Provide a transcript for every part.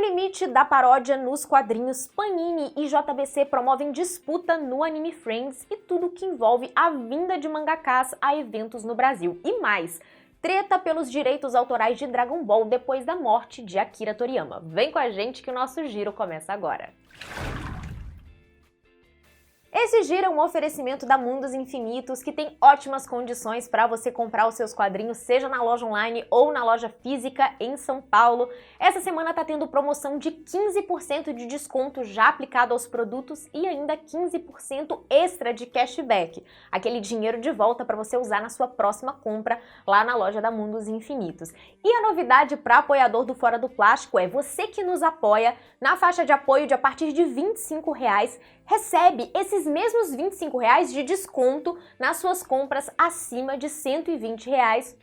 limite da paródia nos quadrinhos, Panini e JBC promovem disputa no Anime Friends e tudo que envolve a vinda de mangakás a eventos no Brasil. E mais, treta pelos direitos autorais de Dragon Ball depois da morte de Akira Toriyama. Vem com a gente que o nosso giro começa agora. Esse giro é um oferecimento da Mundos Infinitos, que tem ótimas condições para você comprar os seus quadrinhos, seja na loja online ou na loja física em São Paulo. Essa semana está tendo promoção de 15% de desconto já aplicado aos produtos e ainda 15% extra de cashback, aquele dinheiro de volta para você usar na sua próxima compra lá na loja da Mundos Infinitos. E a novidade para apoiador do Fora do Plástico é você que nos apoia na faixa de apoio de a partir de R$ 25, recebe esses mesmos R$ 25 de desconto nas suas compras acima de R$ 120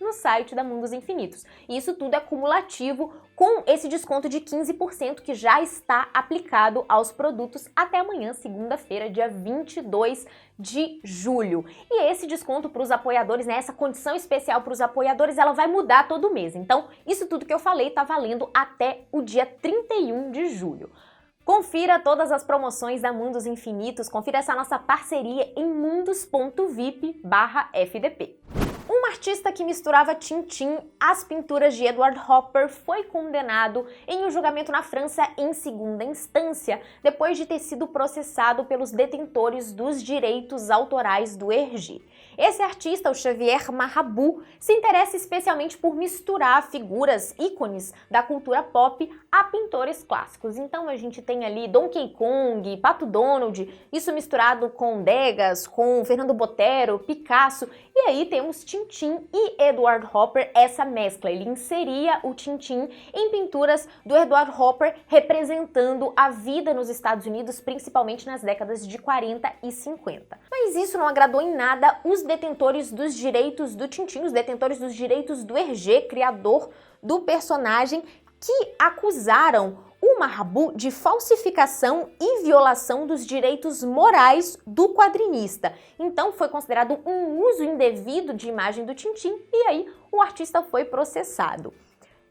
no site da Mundos Infinitos. E isso tudo é cumulativo com esse desconto de 15% que já está aplicado aos produtos até amanhã, segunda-feira, dia 22 de julho. E esse desconto para os apoiadores, né, essa condição especial para os apoiadores, ela vai mudar todo mês. Então, isso tudo que eu falei está valendo até o dia 31 de julho. Confira todas as promoções da Mundos Infinitos, confira essa nossa parceria em mundos.vip/FDP. Um artista que misturava Tintin às pinturas de Edward Hopper foi condenado em um julgamento na França em segunda instância, depois de ter sido processado pelos detentores dos direitos autorais do Hergé. Esse artista, o Xavier Marabou, se interessa especialmente por misturar figuras, ícones da cultura pop a pintores clássicos. Então a gente tem ali Donkey Kong, Pato Donald, isso misturado com Degas, com Fernando Botero, Picasso, e aí temos Tintin e Edward Hopper, essa mescla. Ele inseria o Tintin em pinturas do Edward Hopper representando a vida nos Estados Unidos, principalmente nas décadas de 40 e 50. Mas isso não agradou em nada os detentores dos direitos do Tintin, os detentores dos direitos do Hergé, criador do personagem, que acusaram o Marabou de falsificação e violação dos direitos morais do quadrinista. Então foi considerado um uso indevido de imagem do Tintin e aí o artista foi processado.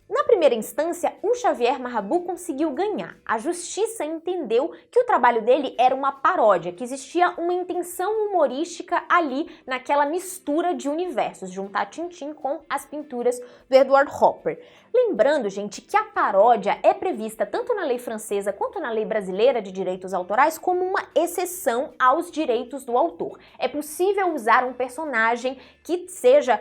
Na primeira instância, o Xavier Marabou conseguiu ganhar. A justiça entendeu que o trabalho dele era uma paródia, que existia uma intenção humorística ali naquela mistura de universos, juntar Tintin com as pinturas do Edward Hopper. Lembrando, gente, que a paródia é prevista tanto na lei francesa quanto na lei brasileira de direitos autorais como uma exceção aos direitos do autor. É possível usar um personagem que esteja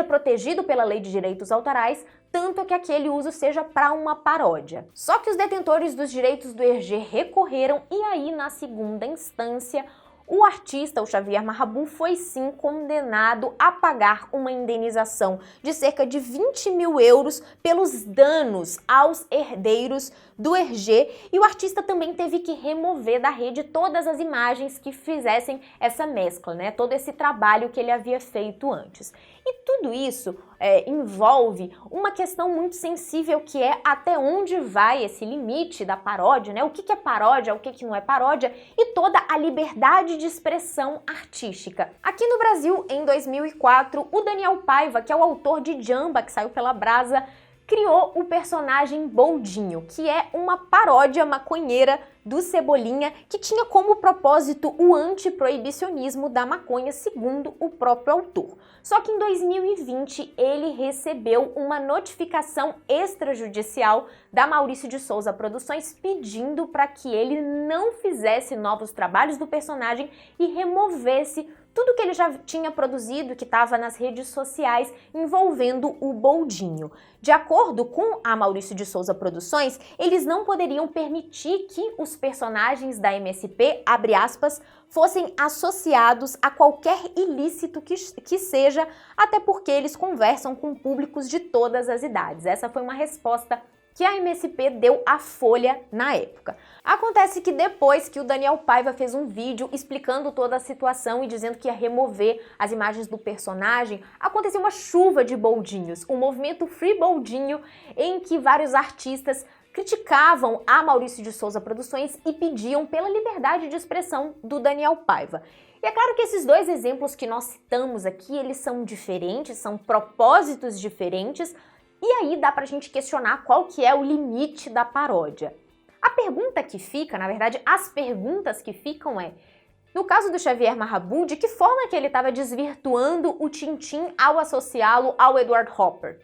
protegido pela lei de direitos autorais, tanto que aquele uso seja para uma paródia. Só que os detentores dos direitos do Hergé recorreram e aí, na segunda instância, o artista, o Xavier Marabou, foi sim condenado a pagar uma indenização de cerca de 20 mil euros pelos danos aos herdeiros do Hergé, e o artista também teve que remover da rede todas as imagens que fizessem essa mescla, né? Todo esse trabalho que ele havia feito antes. E tudo isso envolve uma questão muito sensível, que é até onde vai esse limite da paródia, né? O que é paródia, o que não é paródia, e toda a liberdade de expressão artística. Aqui no Brasil, em 2004, o Daniel Paiva, que é o autor de Jamba, que saiu pela Brasa, criou o personagem Boldinho, que é uma paródia maconheira do Cebolinha, que tinha como propósito o antiproibicionismo da maconha, segundo o próprio autor. Só que em 2020 ele recebeu uma notificação extrajudicial da Maurício de Souza Produções pedindo para que ele não fizesse novos trabalhos do personagem e removesse tudo que ele já tinha produzido, que estava nas redes sociais, envolvendo o Boldinho. De acordo com a Maurício de Souza Produções, eles não poderiam permitir que os personagens da MSP, abre aspas, fossem associados a qualquer ilícito que seja, até porque eles conversam com públicos de todas as idades. Essa foi uma resposta que a MSP deu à Folha na época. Acontece que depois que o Daniel Paiva fez um vídeo explicando toda a situação e dizendo que ia remover as imagens do personagem, aconteceu uma chuva de boldinhos, um movimento Free Boldinho, em que vários artistas criticavam a Maurício de Souza Produções e pediam pela liberdade de expressão do Daniel Paiva. E é claro que esses dois exemplos que nós citamos aqui, eles são diferentes, são propósitos diferentes, E aí dá pra gente questionar qual que é o limite da paródia. A pergunta que fica, na verdade, as perguntas que ficam no caso do Xavier Marabou, de que forma que ele estava desvirtuando o Tintin ao associá-lo ao Edward Hopper?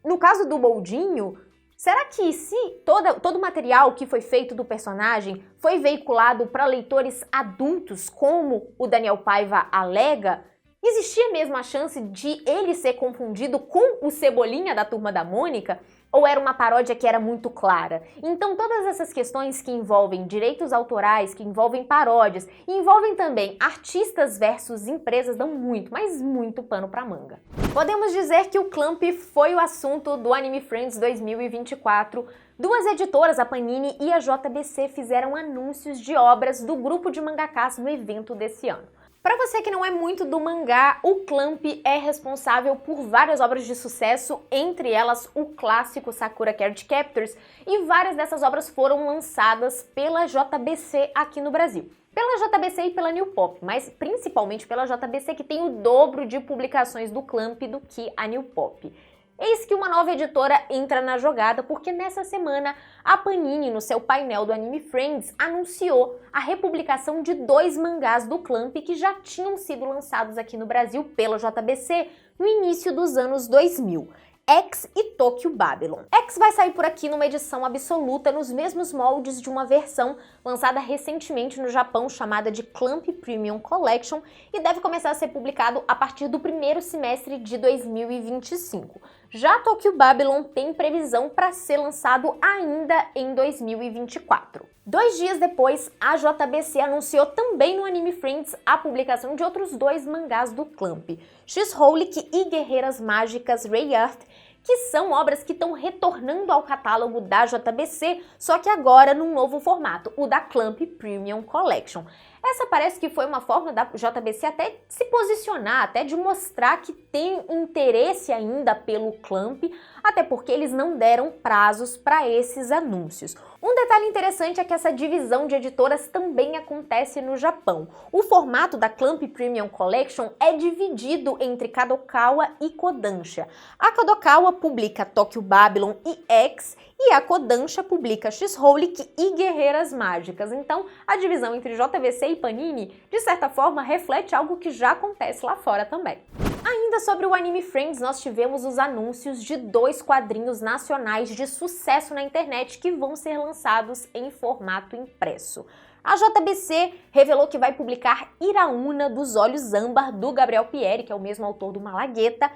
No caso do Boldinho, será que se todo o material que foi feito do personagem foi veiculado para leitores adultos, como o Daniel Paiva alega, existia mesmo a chance de ele ser confundido com o Cebolinha da Turma da Mônica? Ou era uma paródia que era muito clara? Então todas essas questões que envolvem direitos autorais, que envolvem paródias, e envolvem também artistas versus empresas, dão muito, mas muito pano pra manga. Podemos dizer que o Clamp foi o assunto do Anime Friends 2024. Duas editoras, a Panini e a JBC, fizeram anúncios de obras do grupo de mangakás no evento desse ano. Para você que não é muito do mangá, o Clamp é responsável por várias obras de sucesso, entre elas o clássico Sakura Card Captors, e várias dessas obras foram lançadas pela JBC aqui no Brasil. Pela JBC e pela New Pop, mas principalmente pela JBC, que tem o dobro de publicações do Clamp do que a New Pop. Eis que uma nova editora entra na jogada, porque nessa semana a Panini, no seu painel do Anime Friends, anunciou a republicação de 2 mangás do Clamp que já tinham sido lançados aqui no Brasil pela JBC no início dos anos 2000. X e Tokyo Babylon. X vai sair por aqui numa edição absoluta nos mesmos moldes de uma versão lançada recentemente no Japão chamada de Clamp Premium Collection e deve começar a ser publicado a partir do primeiro semestre de 2025. Já Tokyo Babylon tem previsão para ser lançado ainda em 2024. 2 dias depois, a JBC anunciou também no Anime Friends a publicação de outros 2 mangás do Clamp, X-Holic e Guerreiras Mágicas Ray Earth, que são obras que estão retornando ao catálogo da JBC, só que agora num novo formato, o da Clamp Premium Collection. Essa parece que foi uma forma da JBC até se posicionar, até de mostrar que tem interesse ainda pelo Clamp, até porque eles não deram prazos para esses anúncios. Um detalhe interessante é que essa divisão de editoras também acontece no Japão. O formato da Clamp Premium Collection é dividido entre Kadokawa e Kodansha. A Kadokawa publica Tokyo Babylon e X, e a Kodansha publica X-Holic e Guerreiras Mágicas. Então, a divisão entre JBC e Panini, de certa forma, reflete algo que já acontece lá fora também. Ainda sobre o Anime Friends, nós tivemos os anúncios de 2 quadrinhos nacionais de sucesso na internet que vão ser lançados em formato impresso. A JBC revelou que vai publicar Iraúna dos Olhos Âmbar, do Gabriel Pieri, que é o mesmo autor do Malagueta,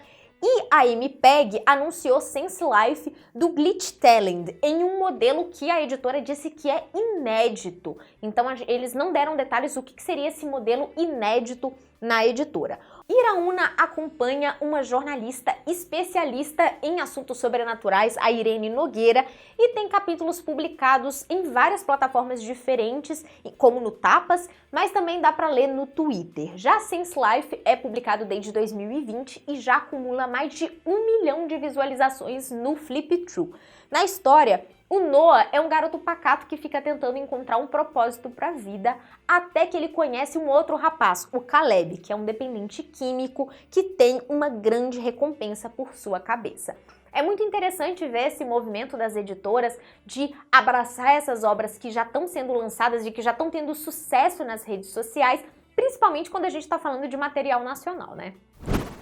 e a MPEG anunciou Sense Life do Glitch Talent em um modelo que a editora disse que é inédito. Então eles não deram detalhes do que seria esse modelo inédito na editora. Iraúna acompanha uma jornalista especialista em assuntos sobrenaturais, a Irene Nogueira, e tem capítulos publicados em várias plataformas diferentes, como no Tapas, mas também dá para ler no Twitter. Já Sense Life é publicado desde 2020 e já acumula mais de 1 milhão de visualizações no Flip-Through. Na história, o Noah é um garoto pacato que fica tentando encontrar um propósito para a vida até que ele conhece um outro rapaz, o Caleb, que é um dependente químico que tem uma grande recompensa por sua cabeça. É muito interessante ver esse movimento das editoras de abraçar essas obras que já estão sendo lançadas e que já estão tendo sucesso nas redes sociais, principalmente quando a gente está falando de material nacional, né?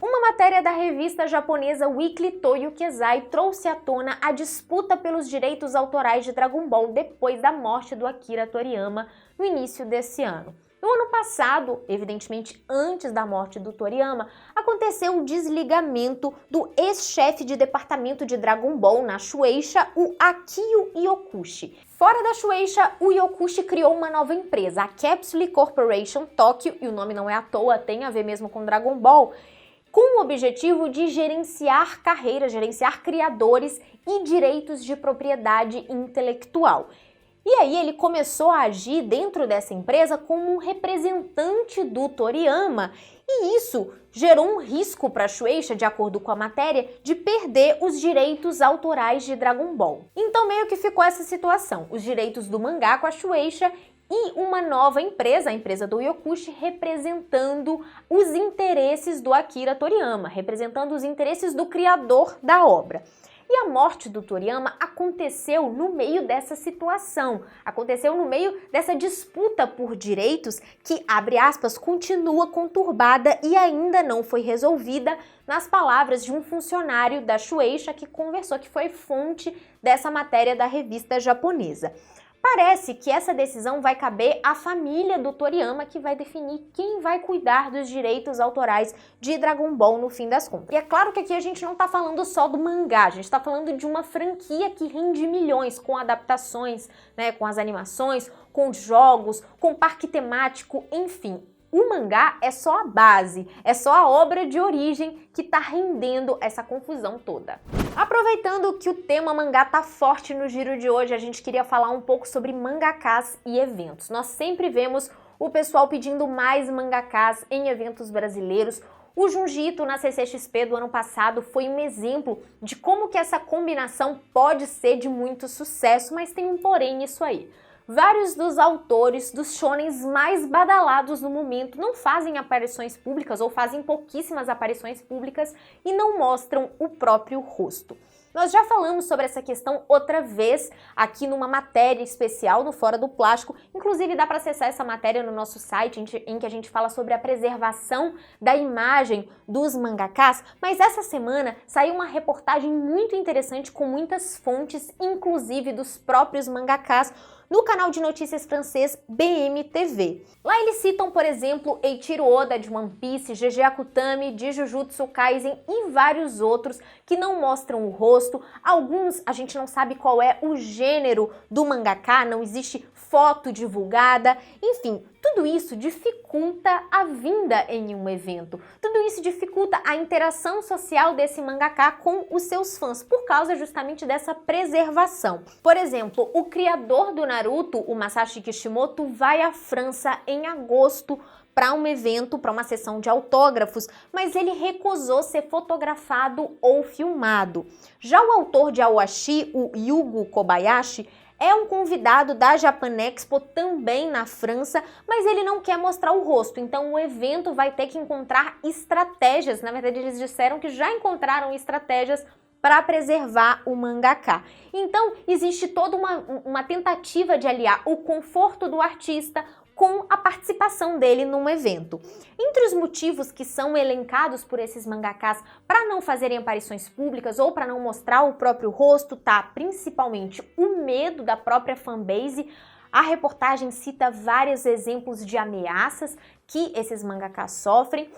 Uma matéria da revista japonesa Weekly Toyo Kezai trouxe à tona a disputa pelos direitos autorais de Dragon Ball depois da morte do Akira Toriyama no início desse ano. No ano passado, evidentemente antes da morte do Toriyama, aconteceu o desligamento do ex-chefe de departamento de Dragon Ball na Shueisha, o Akio Yokushi. Fora da Shueisha, o Yokushi criou uma nova empresa, a Capsule Corporation Tokyo, e o nome não é à toa, tem a ver mesmo com Dragon Ball, com o objetivo de gerenciar carreiras, gerenciar criadores e direitos de propriedade intelectual. E aí ele começou a agir dentro dessa empresa como um representante do Toriyama, e isso gerou um risco para a Shueisha, de acordo com a matéria, de perder os direitos autorais de Dragon Ball. Então meio que ficou essa situação, os direitos do mangá com a Shueisha e uma nova empresa, a empresa do Yokushi, representando os interesses do Akira Toriyama, representando os interesses do criador da obra. E a morte do Toriyama aconteceu no meio dessa situação, aconteceu no meio dessa disputa por direitos que, abre aspas, continua conturbada e ainda não foi resolvida, nas palavras de um funcionário da Shueisha que conversou, que foi fonte dessa matéria da revista japonesa. Parece que essa decisão vai caber à família do Toriyama, que vai definir quem vai cuidar dos direitos autorais de Dragon Ball no fim das contas. E é claro que aqui a gente não tá falando só do mangá, a gente tá falando de uma franquia que rende milhões, com adaptações, né, com as animações, com jogos, com parque temático, enfim. O mangá é só a base, é só a obra de origem que tá rendendo essa confusão toda. Aproveitando que o tema mangá tá forte no giro de hoje, a gente queria falar um pouco sobre mangakás e eventos. Nós sempre vemos o pessoal pedindo mais mangakás em eventos brasileiros. O Junji Ito na CCXP do ano passado foi um exemplo de como que essa combinação pode ser de muito sucesso, mas tem um porém nisso aí. Vários dos autores dos shonens mais badalados no momento não fazem aparições públicas ou fazem pouquíssimas aparições públicas e não mostram o próprio rosto. Nós já falamos sobre essa questão outra vez aqui numa matéria especial no Fora do Plástico, inclusive dá para acessar essa matéria no nosso site em que a gente fala sobre a preservação da imagem dos mangakás, mas essa semana saiu uma reportagem muito interessante com muitas fontes, inclusive dos próprios mangakás, no canal de notícias francês BMTV. Lá eles citam, por exemplo, Eiichiro Oda de One Piece, GG Akutami de Jujutsu Kaisen e vários outros que não mostram o rosto. Alguns a gente não sabe qual é o gênero do mangaka, não existe foto divulgada, enfim, tudo isso dificulta a vinda em um evento. Tudo isso dificulta a interação social desse mangaka com os seus fãs, por causa justamente dessa preservação. Por exemplo, o criador do Naruto, o Masashi Kishimoto, vai à França em agosto para um evento, para uma sessão de autógrafos, mas ele recusou ser fotografado ou filmado. Já o autor de Awashi, o Yugo Kobayashi, é um convidado da Japan Expo também na França, mas ele não quer mostrar o rosto, então o evento vai ter que encontrar estratégias. Na verdade, eles disseram que já encontraram estratégias para preservar o mangaka. Então, existe toda uma tentativa de aliar o conforto do artista com a participação dele num evento. Entre os motivos que são elencados por esses mangakás para não fazerem aparições públicas ou para não mostrar o próprio rosto, tá principalmente o medo da própria fanbase. A reportagem cita vários exemplos de ameaças que esses mangakás sofrem.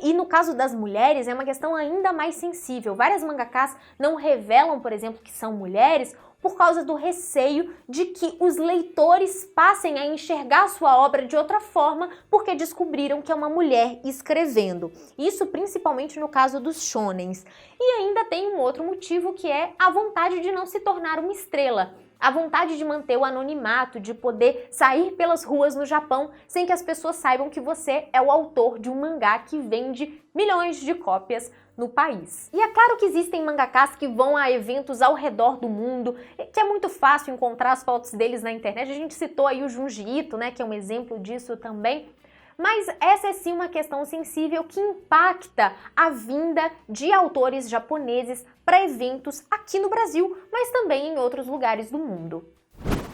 E no caso das mulheres é uma questão ainda mais sensível. Várias mangakás não revelam, por exemplo, que são mulheres por causa do receio de que os leitores passem a enxergar sua obra de outra forma porque descobriram que é uma mulher escrevendo. Isso principalmente no caso dos shonens. E ainda tem um outro motivo que é a vontade de não se tornar uma estrela. A vontade de manter o anonimato, de poder sair pelas ruas no Japão sem que as pessoas saibam que você é o autor de um mangá que vende milhões de cópias no país. E é claro que existem mangakás que vão a eventos ao redor do mundo, que é muito fácil encontrar as fotos deles na internet. A gente citou aí o Junji Ito, né, que é um exemplo disso também. Mas essa é sim uma questão sensível que impacta a vinda de autores japoneses para eventos aqui no Brasil, mas também em outros lugares do mundo.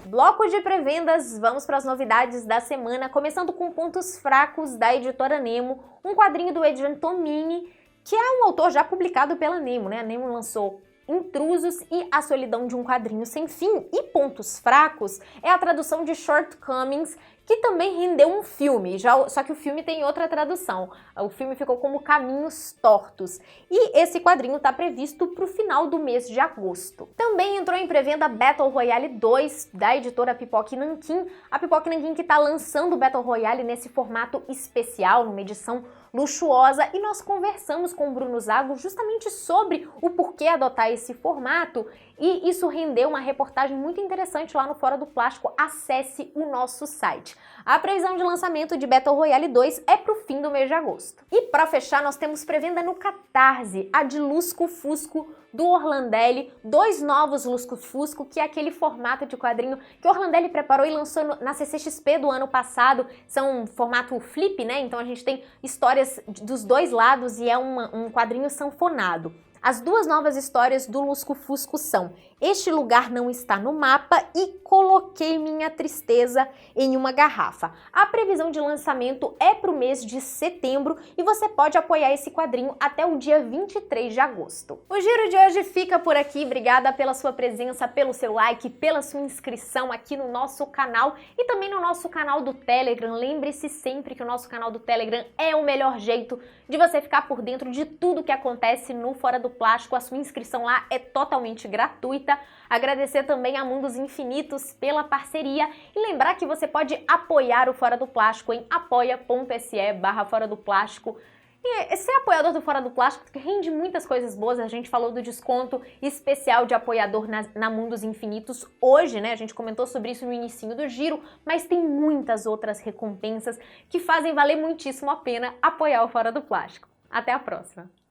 Bloco de pré-vendas, vamos para as novidades da semana, começando com Pontos Fracos da editora Nemo, um quadrinho do Adrian Tomini, que é um autor já publicado pela Nemo, né? A Nemo lançou Intrusos e A Solidão de um Quadrinho Sem Fim, e Pontos Fracos é a tradução de Shortcomings, que também rendeu um filme, só que o filme tem outra tradução. O filme ficou como Caminhos Tortos. E esse quadrinho está previsto para o final do mês de agosto. Também entrou em pré-venda Battle Royale 2, da editora Pipoca Nanquim. A Pipoca Nanquim que está lançando o Battle Royale nesse formato especial, numa edição luxuosa, e nós conversamos com o Bruno Zago justamente sobre o porquê adotar esse formato, e isso rendeu uma reportagem muito interessante lá no Fora do Plástico. Acesse o nosso site. A previsão de lançamento de Battle Royale 2 é para o fim do mês de agosto. E para fechar, nós temos pré-venda no Catarse, a de Lusco Fusco do Orlandelli, 2 novos lusco-fusco, que é aquele formato de quadrinho que o Orlandelli preparou e lançou na CCXP do ano passado. São formato flip, né? Então a gente tem histórias dos dois lados e é um quadrinho sanfonado. As 2 novas histórias do lusco-fusco são Este Lugar Não Está no Mapa e Coloquei Minha Tristeza em uma Garrafa. A previsão de lançamento é para o mês de setembro e você pode apoiar esse quadrinho até o dia 23 de agosto. O giro de hoje fica por aqui. Obrigada pela sua presença, pelo seu like, pela sua inscrição aqui no nosso canal e também no nosso canal do Telegram. Lembre-se sempre que o nosso canal do Telegram é o melhor jeito de você ficar por dentro de tudo que acontece no Fora do Plástico. A sua inscrição lá é totalmente gratuita. Agradecer também a Mundos Infinitos pela parceria e lembrar que você pode apoiar o Fora do Plástico em apoia.se/Fora do Plástico. E ser apoiador do Fora do Plástico rende muitas coisas boas. A gente falou do desconto especial de apoiador na Mundos Infinitos hoje, né? A gente comentou sobre isso no inicinho do giro, mas tem muitas outras recompensas que fazem valer muitíssimo a pena apoiar o Fora do Plástico. Até a próxima!